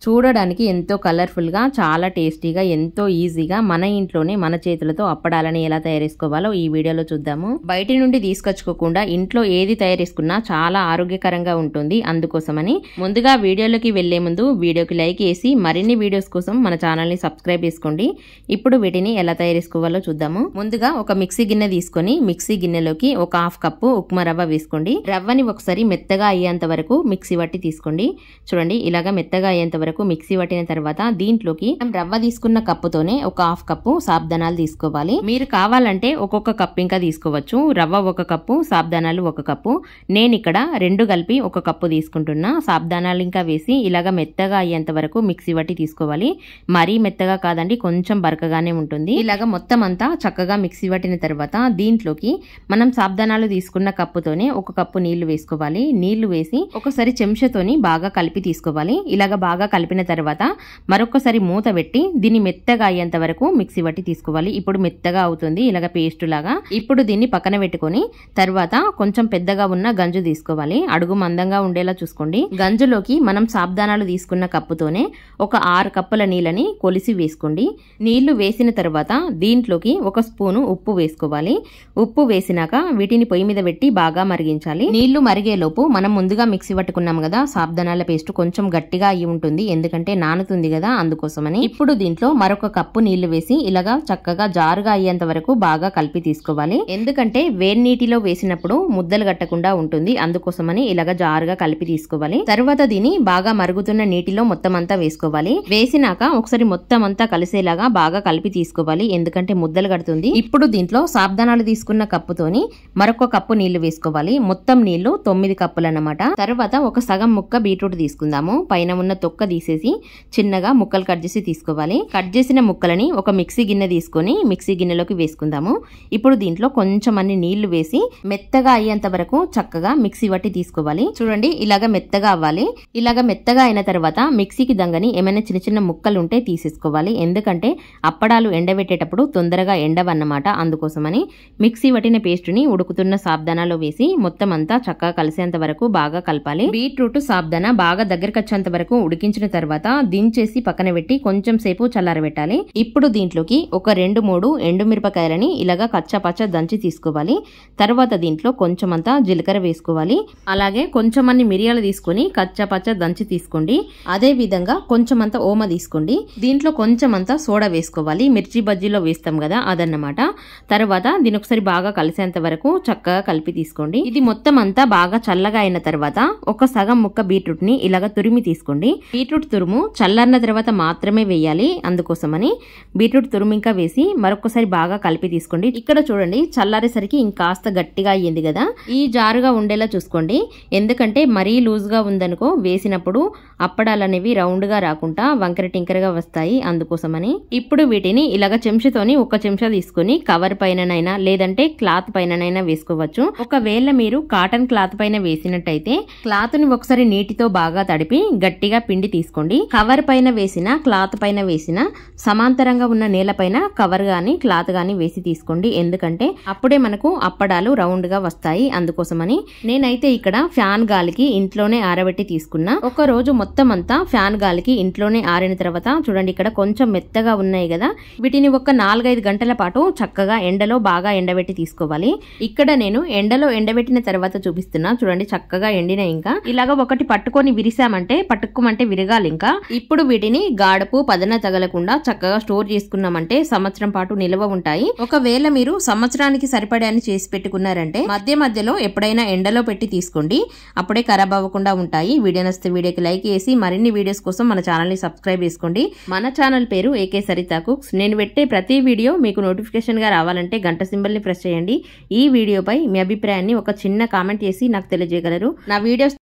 చూడడానికి ఎంతో కలర్ఫుల్ గా చాలా టేస్టీగా ఎంతో ఈజీగా మన ఇంట్లోనే మన చేతులతో అప్పడాలని ఎలా తయారు చేసుకోవాలో ఈ వీడియోలో చూద్దాము. బయట నుండి తీసుకొచ్చుకోకుండా ఇంట్లో ఏది తయారు చేసుకున్నా చాలా ఆరోగ్యకరంగా ఉంటుంది. అందుకోసమని ముందుగా వీడియోలోకి వెళ్లే ముందు వీడియోకి లైక్ చేసి మరిన్ని వీడియోస్ కోసం మన ఛానల్ ని సబ్స్క్రైబ్ చేసుకోండి. ఇప్పుడు వీటిని ఎలా తయారు చేసుకోవాలో చూద్దాము. ముందుగా ఒక మిక్సీ గిన్నె తీసుకొని మిక్సీ గిన్నెలోకి ఒక హాఫ్ కప్పు ఉప్మా రవ్వ వేసుకోండి. రవ్వని ఒకసారి మెత్తగా అయ్యేంత వరకు మిక్సీ పట్టి తీసుకోండి. చూడండి ఇలాగా మెత్తగా అయ్యేంత వరకు మిక్సీ పట్టిన తర్వాత దీంట్లోకి రవ్వ తీసుకున్న కప్పుతోనే ఒక హాఫ్ కప్పు సాబ్దానాలు తీసుకోవాలి. మీరు కావాలంటే ఒక్కొక్క కప్పు ఇంకా తీసుకోవచ్చు. రవ్వ ఒక కప్పు, సాబ్దానాలు ఒక కప్పు. నేను ఇక్కడ రెండు కలిపి ఒక కప్పు తీసుకుంటున్నా. సాబ్దానాలు ఇంకా వేసి ఇలాగా మెత్తగా అయ్యేంత వరకు మిక్సీ పట్టి తీసుకోవాలి. మరీ మెత్తగా కాదండి, కొంచెం బరకగానే ఉంటుంది. ఇలాగా మొత్తం అంతా చక్కగా మిక్సీ పట్టిన తర్వాత దీంట్లోకి మనం సాబ్దానాలు తీసుకున్న కప్పుతోనే ఒక కప్పు నీళ్లు వేసుకోవాలి. నీళ్లు వేసి ఒకసారి చెంచాతోని బాగా కలిపి తీసుకోవాలి. ఇలాగా బాగా కలిపిన తర్వాత మరొకసారి మూత పెట్టి దీన్ని మెత్తగా అయ్యేంత వరకు మిక్సీ పట్టి తీసుకోవాలి. ఇప్పుడు మెత్తగా అవుతుంది ఇలాగ పేస్ట్ లాగా. ఇప్పుడు దీన్ని పక్కన పెట్టుకొని తర్వాత కొంచెం పెద్దగా ఉన్న గంజు తీసుకోవాలి. అడుగు మందంగా ఉండేలా చూసుకోండి. గంజులోకి మనం సాబ్దానాలు తీసుకున్న కప్పుతోనే ఒక 6 కప్పుల నీళ్ళని కొలిసి వేసుకోండి. నీళ్లు వేసిన తర్వాత దీంట్లోకి ఒక స్పూను ఉప్పు వేసుకోవాలి. ఉప్పు వేసినాక వీటిని పొయ్యి మీద పెట్టి బాగా మరిగించాలి. నీళ్లు మరిగేలోపు మనం ముందుగా మిక్సీ పట్టుకున్నాం కదా సాబ్దానాల పేస్ట్ కొంచెం గట్టిగా అయ్యి ఉంటుంది, ఎందుకంటే నానుతుంది కదా, అందుకోసమని. ఇప్పుడు దీంట్లో మరొక కప్పు నీళ్లు వేసి ఇలాగా చక్కగా జారుగా అయ్యేంత వరకు బాగా కలిపి తీసుకోవాలి. ఎందుకంటే వేడి నీటిలో వేసినప్పుడు ముద్దలు కట్టకుండా ఉంటుంది, అందుకోసమని ఇలాగా జారుగా కలిపి తీసుకోవాలి. తర్వాత దీన్ని బాగా మరుగుతున్న నీటిలో మొత్తం అంతా వేసుకోవాలి. వేసినాక ఒకసారి మొత్తం అంతా కలిసేలాగా బాగా కలిపి తీసుకోవాలి, ఎందుకంటే ముద్దలు కడుతుంది. ఇప్పుడు దీంట్లో సాబ్దానాలు తీసుకున్న కప్పుతోని మరొక కప్పు నీళ్లు వేసుకోవాలి. మొత్తం నీళ్లు 9 కప్పులు అన్నమాట. తర్వాత ఒక సగం ముక్క బీట్రూట్ తీసుకుందాము. పైన ఉన్న తొక్క తీసేసి చిన్నగా ముక్కలు కట్ చేసి తీసుకోవాలి. కట్ చేసిన ముక్కలని ఒక మిక్సీ గిన్నె తీసుకొని మిక్సీ గిన్నెలోకి వేసుకుందాము. ఇప్పుడు దీంట్లో కొంచెం అన్ని నీళ్లు వేసి మెత్తగా అయ్యేంత వరకు చక్కగా మిక్సీ పట్టి తీసుకోవాలి. చూడండి ఇలాగ మెత్తగా అవ్వాలి. ఇలాగ మెత్తగా అయిన తర్వాత మిక్సీకి దంగని ఏమైనా చిన్న చిన్న ముక్కలు ఉంటే తీసేసుకోవాలి, ఎందుకంటే అప్పడాలు ఎండబెట్టేటప్పుడు తొందరగా ఎండవన్నమాట, అందుకోసమని. మిక్సీ పట్టిన పేస్టుని ఉడుకుతున్న సాబ్దానాలో వేసి మొత్తం అంతా చక్కగా కలిసేంత వరకు బాగా కలపాలి. బీట్రూట్ సాబ్దానా బాగా దగ్గరకు వచ్చేంత వరకు ఉడికించిన తర్వాత దించేసి పక్కన పెట్టి కొంచెం సేపు చల్లారబెట్టాలి. ఇప్పుడు దీంట్లోకి ఒక 2-3 ఎండుమిరపకాయలని ఇలాగా కచ్చాపచ్చ దంచి తీసుకోవాలి. తర్వాత దీంట్లో కొంచెం అంతా జీలకర్ర వేసుకోవాలి. అలాగే కొంచెం అన్ని మిరియాలు తీసుకొని కచ్చాపచ్చ దంచి తీసుకోండి. అదే విధంగా కొంచెం అంతా ఓమ తీసుకోండి. దీంట్లో కొంచెం అంతా సోడా వేసుకోవాలి. మిర్చి బజ్జీలో వేస్తాం కదా, అదన్నమాట. తర్వాత దీని ఒకసారి బాగా కలిసేంత వరకు చక్కగా కలిపి తీసుకోండి. ఇది మొత్తం అంతా బాగా చల్లగా అయిన తర్వాత ఒక సగం ముక్క బీట్రూట్ ని ఇలాగ తురిమి తీసుకోండి. బీట్రూట్ తురుము చల్లన్న తర్వాత మాత్రమే వేయాలి, అందుకోసమని బీట్రూట్ తురుము ఇంకా వేసి మరొకసారి బాగా కలిపి తీసుకోండి. ఇక్కడ చూడండి చల్లారేసరికి ఇంకాస్త గట్టిగా అయ్యింది కదా, ఈ జారుగా ఉండేలా చూసుకోండి. ఎందుకంటే మరీ లూజ్ గా ఉందనుకో వేసినప్పుడు అప్పడాలు అనేవి రౌండ్ గా రాకుండా వంకర టింకరగా వస్తాయి, అందుకోసమని. ఇప్పుడు వీటిని ఇలాగ చెంచాతోని ఒక చెంచా తీసుకొని కవర్ పైననైనా లేదంటే క్లాత్ పైననైనా వేసుకోవచ్చు. ఒకవేళ మీరు కాటన్ క్లాత్ పైన వేసినట్టయితే క్లాత్ ని ఒకసారి నీటితో బాగా తడిపి గట్టిగా పిండి తీసుకోండి. కవర్ పైన వేసిన క్లాత్ పైన వేసిన సమాంతరంగా ఉన్న నేల పైన కవర్ గాని క్లాత్ గాని వేసి తీసుకోండి, ఎందుకంటే అప్పుడే మనకు అప్పడాలు రౌండ్ గా వస్తాయి, అందుకోసమని. నేనైతే ఇక్కడ ఫ్యాన్ గాలికి ఇంట్లోనే ఆరబెట్టి తీసుకున్నా. ఒక రోజు మొత్తం అంతా ఫ్యాన్ గాలికి ఇంట్లోనే ఆరిన తర్వాత చూడండి ఇక్కడ కొంచెం మెత్తగా ఉన్నాయి కదా, వీటిని ఒక 4-5 గంటల పాటు చక్కగా ఎండలో బాగా ఎండబెట్టి తీసుకోవాలి. ఇక్కడ నేను ఎండలో ఎండబెట్టిన తర్వాత చూపిస్తున్నా. చూడండి చక్కగా ఎండిన ఇంకా ఇలాగ ఒకటి పట్టుకొని విరిసామంటే పట్టుకోమంటే విరగాలి. ఇంకా ఇప్పుడు వీటిని గాడపు పదన తగలకుండా చక్కగా స్టోర్ చేసుకున్నామంటే సంవత్సరం పాటు నిల్వ ఉంటాయి. ఒకవేళ మీరు సంవత్సరానికి సరిపడాన్ని చేసి పెట్టుకున్నారంటే మధ్య మధ్యలో ఎప్పుడైనా ఎండలో పెట్టి తీసుకోండి, అప్పుడే ఖరాబ్ అవ్వకుండా ఉంటాయి. వీడియో నచ్చితే వీడియోకి లైక్ చేసి మరిన్ని వీడియోస్ కోసం మన ఛానల్ ని సబ్స్క్రైబ్ చేసుకోండి. మన ఛానల్ పేరు ఏకే సరిత కుక్స్. నేను పెట్టే ప్రతి వీడియో మీకు నోటిఫికేషన్ గా రావాలంటే గంట సింబల్ ని ప్రెస్ చేయండి. ఈ వీడియోపై మీ అభిప్రాయాన్ని ఒక చిన్న కామెంట్ చేసి నాకు తెలియజేయగలరు. నా వీడియోస్